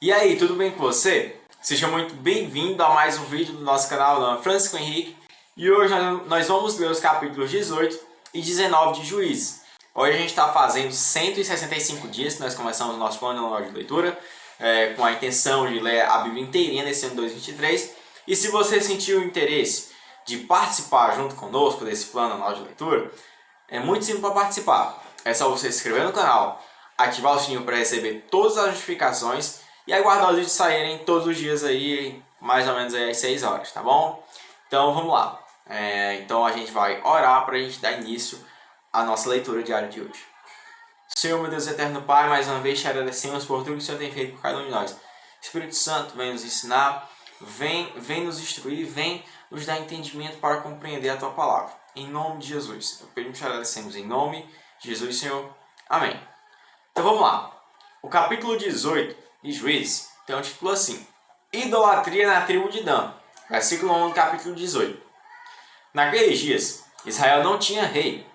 E aí, tudo bem com você? Seja muito bem-vindo a mais um vídeo do nosso canal. Meu nome é Francisco Henrique e hoje nós vamos ler os capítulos 18 e 19 de Juízes. Hoje a gente está fazendo 165 dias que nós começamos o nosso plano anual de leitura com a intenção de ler a Bíblia inteirinha nesse ano 2023. E se você sentiu o interesse de participar junto conosco desse plano anual de leitura, é muito simples para participar. É só você se inscrever no canal, ativar o sininho para receber todas as notificações e aguardar os vídeos saírem todos os dias aí, mais ou menos aí às 6 horas, tá bom? Então vamos lá. Então a gente vai orar para a gente dar início à nossa leitura diária de hoje. Senhor, meu Deus eterno Pai, mais uma vez te agradecemos por tudo que o Senhor tem feito por cada um de nós. Espírito Santo, vem nos ensinar, vem nos instruir, vem nos dar entendimento para compreender a Tua Palavra. Em nome de Jesus. Pedimos e te agradecemos em nome de Jesus, Senhor. Amém. Então vamos lá. O capítulo 18 de Juízes tem um título assim: Idolatria na tribo de Dan. Versículo 1 do capítulo 18. Naqueles dias, Israel não tinha rei.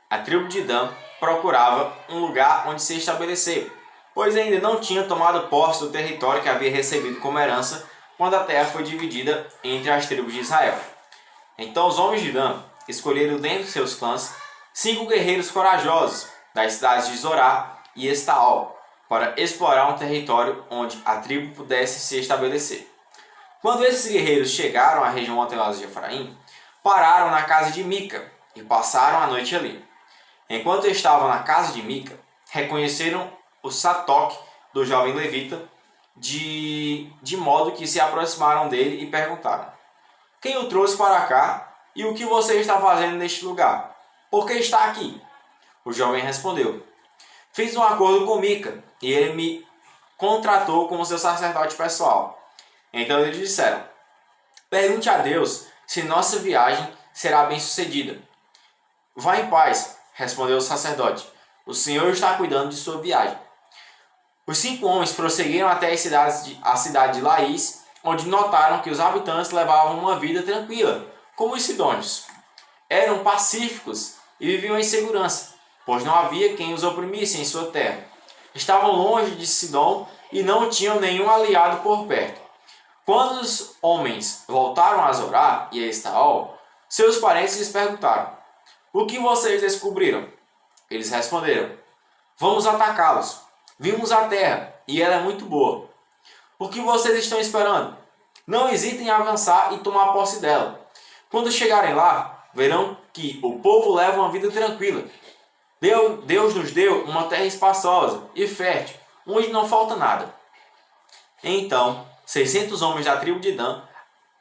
A tribo de Dan procurava um lugar onde se estabelecer, pois ainda não tinha tomado posse do território que havia recebido como herança quando a terra foi dividida entre as tribos de Israel. Então os homens de Dan escolheram dentre seus clãs 5 guerreiros corajosos das cidades de Zorá e Estaol, para explorar um território onde a tribo pudesse se estabelecer. Quando esses guerreiros chegaram à região montanhosa de Efraim, pararam na casa de Mica e passaram a noite ali. Enquanto estavam na casa de Mica, reconheceram o Sadoc do jovem levita, de modo que se aproximaram dele e perguntaram: Quem o trouxe para cá e o que você está fazendo neste lugar? Por que está aqui? O jovem respondeu: Fiz um acordo com Mica e ele me contratou como seu sacerdote pessoal. Então eles disseram: Pergunte a Deus se nossa viagem será bem sucedida. Vá em paz, respondeu o sacerdote. O Senhor está cuidando de sua viagem. Os 5 homens prosseguiram até a cidade de Laís, onde notaram que os habitantes levavam uma vida tranquila, como os sidônios. Eram pacíficos e viviam em segurança, pois não havia quem os oprimisse em sua terra. Estavam longe de Sidom e não tinham nenhum aliado por perto. Quando os homens voltaram a Zorá e a Estaol, seus parentes lhes perguntaram: O que vocês descobriram? Eles responderam: Vamos atacá-los. Vimos a terra e ela é muito boa. O que vocês estão esperando? Não hesitem em avançar e tomar posse dela. Quando chegarem lá, verão que o povo leva uma vida tranquila. Deus nos deu uma terra espaçosa e fértil, onde não falta nada. Então, 600 homens da tribo de Dan,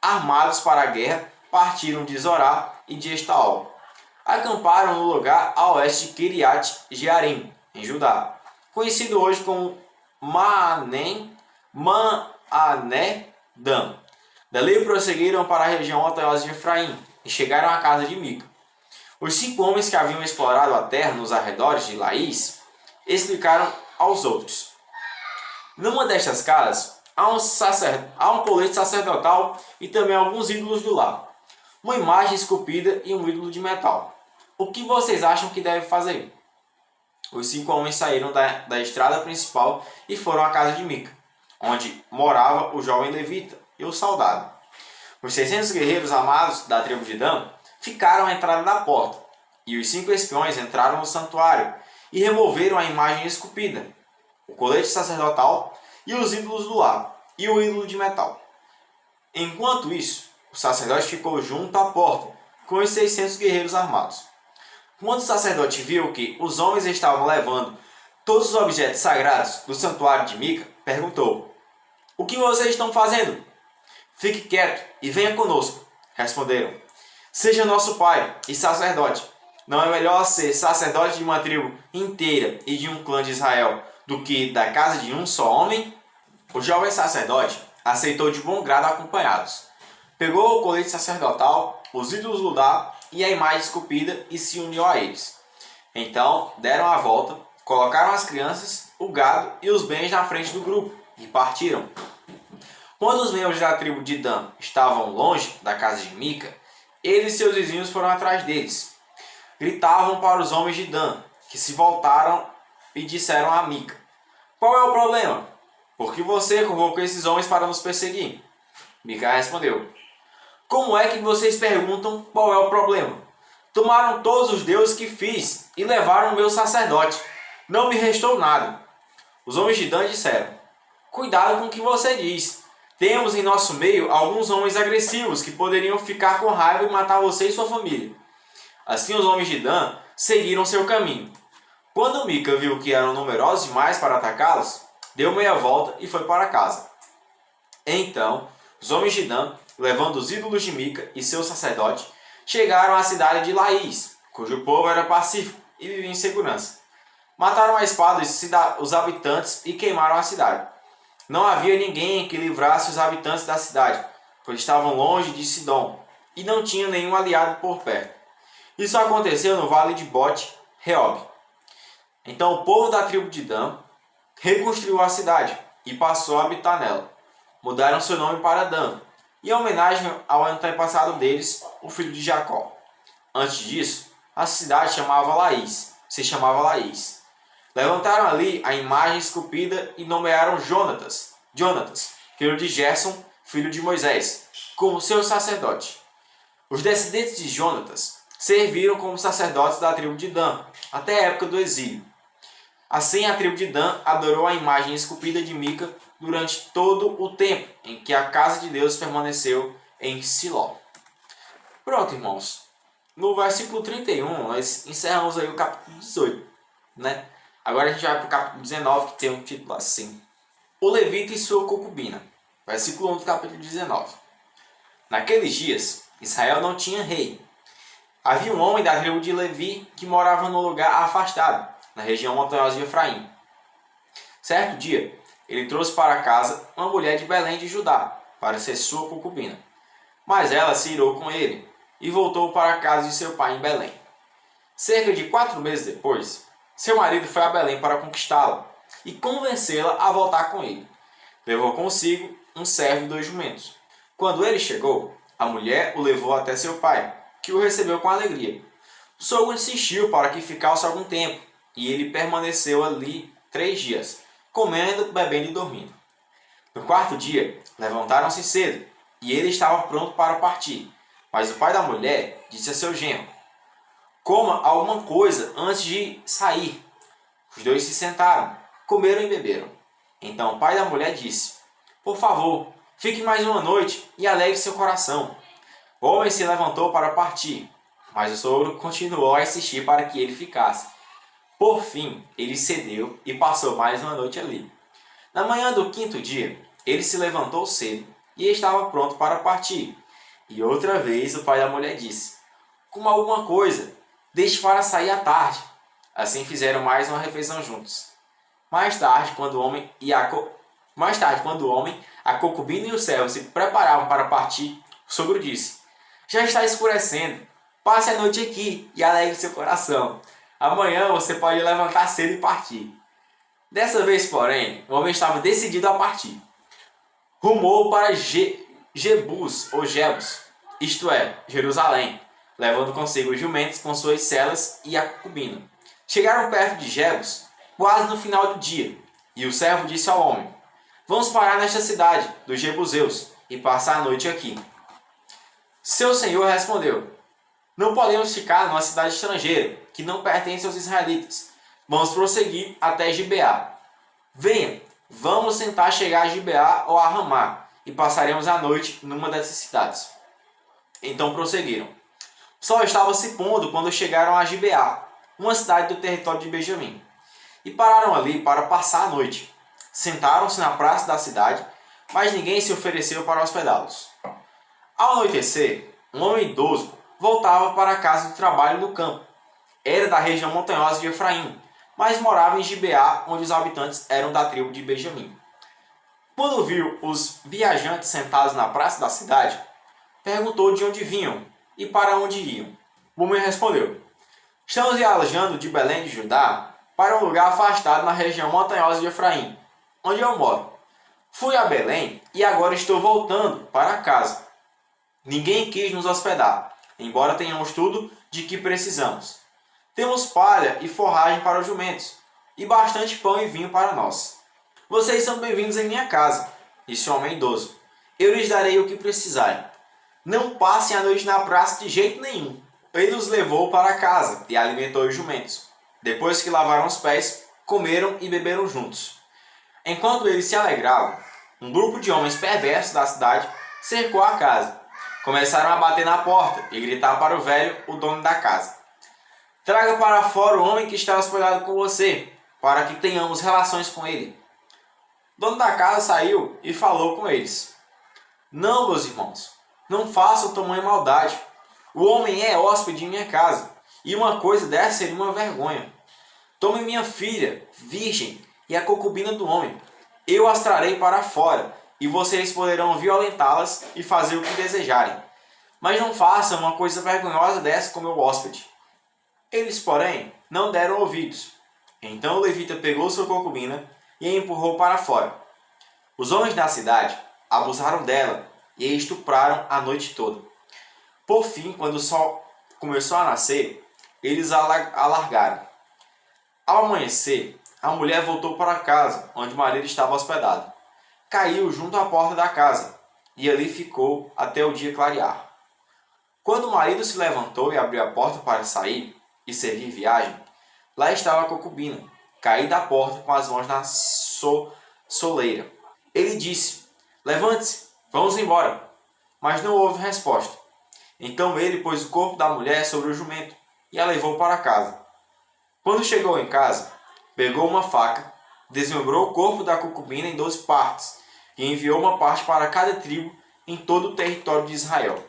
armados para a guerra, partiram de Zorá e de Estaol. Acamparam no lugar a oeste de Kiriat Jearim, em Judá, conhecido hoje como Maané Dan. Dali prosseguiram para a região montanhosa de Efraim e chegaram à casa de Mica. Os 5 homens que haviam explorado a terra nos arredores de Laís explicaram aos outros: Numa destas casas há um colete sacerdotal e também alguns ídolos do lar, uma imagem esculpida e um ídolo de metal. O que vocês acham que deve fazer? Os 5 homens saíram da estrada principal e foram à casa de Mica, onde morava o jovem levita e o soldado. Os 600 guerreiros amados da tribo de Dan ficaram à entrada da porta, e os 5 espiões entraram no santuário e removeram a imagem esculpida, o colete sacerdotal e os ídolos do lar, e o ídolo de metal. Enquanto isso, o sacerdote ficou junto à porta, com os 600 guerreiros armados. Quando o sacerdote viu que os homens estavam levando todos os objetos sagrados do santuário de Mica, perguntou: O que vocês estão fazendo? Fique quieto e venha conosco, responderam. Seja nosso pai e sacerdote. Não é melhor ser sacerdote de uma tribo inteira e de um clã de Israel do que da casa de um só homem? O jovem sacerdote aceitou de bom grado acompanhados. Pegou o colete sacerdotal, os ídolos do lar e a imagem esculpida e se uniu a eles. Então deram a volta, colocaram as crianças, o gado e os bens na frente do grupo e partiram. Quando os membros da tribo de Dan estavam longe da casa de Mica, ele e seus vizinhos foram atrás deles. Gritavam para os homens de Dan, que se voltaram e disseram a Mica: Qual é o problema? por que você convocou esses homens para nos perseguir? Mica respondeu: como é que vocês perguntam qual é o problema? Tomaram todos os deuses que fiz e levaram o meu sacerdote. Não me restou nada. Os homens de Dan disseram: cuidado com o que você diz. Temos em nosso meio alguns homens agressivos que poderiam ficar com raiva e matar você e sua família. Assim os homens de Dan seguiram seu caminho. Quando Mica viu que eram numerosos demais para atacá-los, deu meia volta e foi para casa. Então, os homens de Dan, levando os ídolos de Mica e seu sacerdote, chegaram à cidade de Laís, cujo povo era pacífico e vivia em segurança. Mataram a espada os habitantes e queimaram a cidade. Não havia ninguém que livrasse os habitantes da cidade, pois estavam longe de Sidom e não tinham nenhum aliado por perto. Isso aconteceu no vale de Bote-Reob. Então o povo da tribo de Dan reconstruiu a cidade e passou a habitar nela. Mudaram seu nome para Dan, em homenagem ao antepassado deles, o filho de Jacó. Antes disso, a cidade se chamava Laís. Levantaram ali a imagem esculpida e nomearam Jonatas, filho de Gerson, filho de Moisés, como seu sacerdote. Os descendentes de Jonatas serviram como sacerdotes da tribo de Dan, até a época do exílio. Assim a tribo de Dan adorou a imagem esculpida de Mica durante todo o tempo em que a casa de Deus permaneceu em Siló. Pronto, irmãos. No versículo 31, nós encerramos aí o capítulo 18, né? Agora a gente vai para o capítulo 19, que tem um título assim: O Levita e sua concubina. Versículo 1 do capítulo 19. Naqueles dias, Israel não tinha rei. Havia um homem da tribo de Levi que morava num lugar afastado, na região montanhosa de Efraim. Certo dia, ele trouxe para casa uma mulher de Belém de Judá, para ser sua concubina. Mas ela se irou com ele e voltou para a casa de seu pai em Belém. Cerca de 4 meses depois, seu marido foi a Belém para conquistá-la e convencê-la a voltar com ele. Levou consigo um servo e 2 jumentos. Quando ele chegou, a mulher o levou até seu pai, que o recebeu com alegria. O sogro insistiu para que ficasse algum tempo, e ele permaneceu ali 3 dias, comendo, bebendo e dormindo. No 4º dia, levantaram-se cedo, e ele estava pronto para partir. Mas o pai da mulher disse a seu genro: coma alguma coisa antes de sair. Os 2 se sentaram, comeram e beberam. Então o pai da mulher disse: por favor, fique mais uma noite e alegre seu coração. O homem se levantou para partir, mas o sogro continuou a insistir para que ele ficasse. Por fim, ele cedeu e passou mais uma noite ali. Na manhã do 5º dia, ele se levantou cedo e estava pronto para partir. E outra vez o pai da mulher disse: coma alguma coisa, deixe para sair à tarde. Assim fizeram mais uma refeição juntos. Mais tarde, quando o homem, a concubina e o servo se preparavam para partir, o sogro disse: já está escurecendo, passe a noite aqui e alegre seu coração. Amanhã você pode levantar cedo e partir. Dessa vez, porém, o homem estava decidido a partir. Rumou para Jebus, ou Jebus, isto é, Jerusalém, levando consigo os jumentos com suas celas e a concubina. Chegaram perto de Jebus, quase no final do dia, e o servo disse ao homem: vamos parar nesta cidade dos Jebuseus e passar a noite aqui. Seu senhor respondeu: não podemos ficar numa cidade estrangeira, que não pertence aos israelitas. Vamos prosseguir até Gibeá. Venha, vamos tentar chegar a Gibeá ou a Ramá, e passaremos a noite numa dessas cidades. Então prosseguiram. O sol estava se pondo quando chegaram a Gibeá, uma cidade do território de Benjamim, e pararam ali para passar a noite. Sentaram-se na praça da cidade, mas ninguém se ofereceu para hospedá-los. Ao anoitecer, um homem idoso voltava para a casa do trabalho no campo. Era da região montanhosa de Efraim, mas morava em Gibeá, onde os habitantes eram da tribo de Benjamim. Quando viu os viajantes sentados na praça da cidade, perguntou de onde vinham e para onde iam. O homem respondeu: estamos viajando de Belém de Judá para um lugar afastado na região montanhosa de Efraim, onde eu moro. Fui a Belém e agora estou voltando para casa. Ninguém quis nos hospedar, embora tenhamos tudo de que precisamos. Temos palha e forragem para os jumentos, e bastante pão e vinho para nós. Vocês são bem-vindos em minha casa, disse o homem idoso. Eu lhes darei o que precisarem. Não passem a noite na praça de jeito nenhum. Ele os levou para casa e alimentou os jumentos. Depois que lavaram os pés, comeram e beberam juntos. Enquanto eles se alegravam, um grupo de homens perversos da cidade cercou a casa. Começaram a bater na porta e gritar para o velho, o dono da casa: Traga para fora o homem que está hospedado com você, para que tenhamos relações com ele. O dono da casa saiu e falou com eles: Não, meus irmãos, não façam tamanha maldade. O homem é hóspede em minha casa, e uma coisa dessa seria uma vergonha. Tomem minha filha, virgem, e a concubina do homem. Eu as trarei para fora, e vocês poderão violentá-las e fazer o que desejarem. Mas não façam uma coisa vergonhosa dessa com meu hóspede. Eles, porém, não deram ouvidos. Então o levita pegou sua concubina e a empurrou para fora. Os homens da cidade abusaram dela e a estupraram a noite toda. Por fim, quando o sol começou a nascer, eles a largaram. Ao amanhecer, a mulher voltou para casa, onde o marido estava hospedado. Caiu junto à porta da casa e ali ficou até o dia clarear. Quando o marido se levantou e abriu a porta para sair e seguir viagem, lá estava a concubina, caída à porta com as mãos na soleira. Ele disse: Levante-se, vamos embora. Mas não houve resposta. Então ele pôs o corpo da mulher sobre o jumento e a levou para casa. Quando chegou em casa, pegou uma faca, desmembrou o corpo da concubina em 12 partes e enviou uma parte para cada tribo em todo o território de Israel.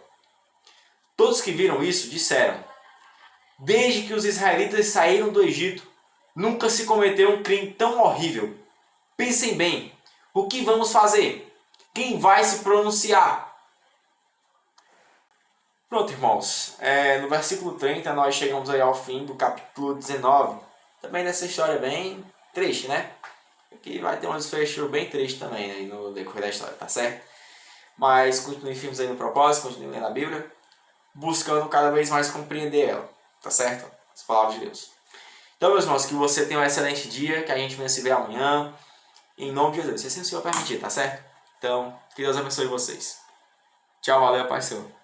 Todos que viram isso disseram: Desde que os israelitas saíram do Egito, nunca se cometeu um crime tão horrível. Pensem bem, o que vamos fazer? Quem vai se pronunciar? Pronto, irmãos. No versículo 30 nós chegamos aí ao fim do capítulo 19. Também dessa história bem triste, né? Aqui vai ter um desfecho bem triste também aí no decorrer da história, tá certo? Mas continue firmes aí no propósito, continue lendo a Bíblia, buscando cada vez mais compreender ela, tá certo? As palavras de Deus. Então, meus irmãos, que você tenha um excelente dia, que a gente venha se ver amanhã, em nome de Jesus, se assim o Senhor permitir, tá certo? Então, que Deus abençoe vocês. Tchau, valeu, Pai Senhor.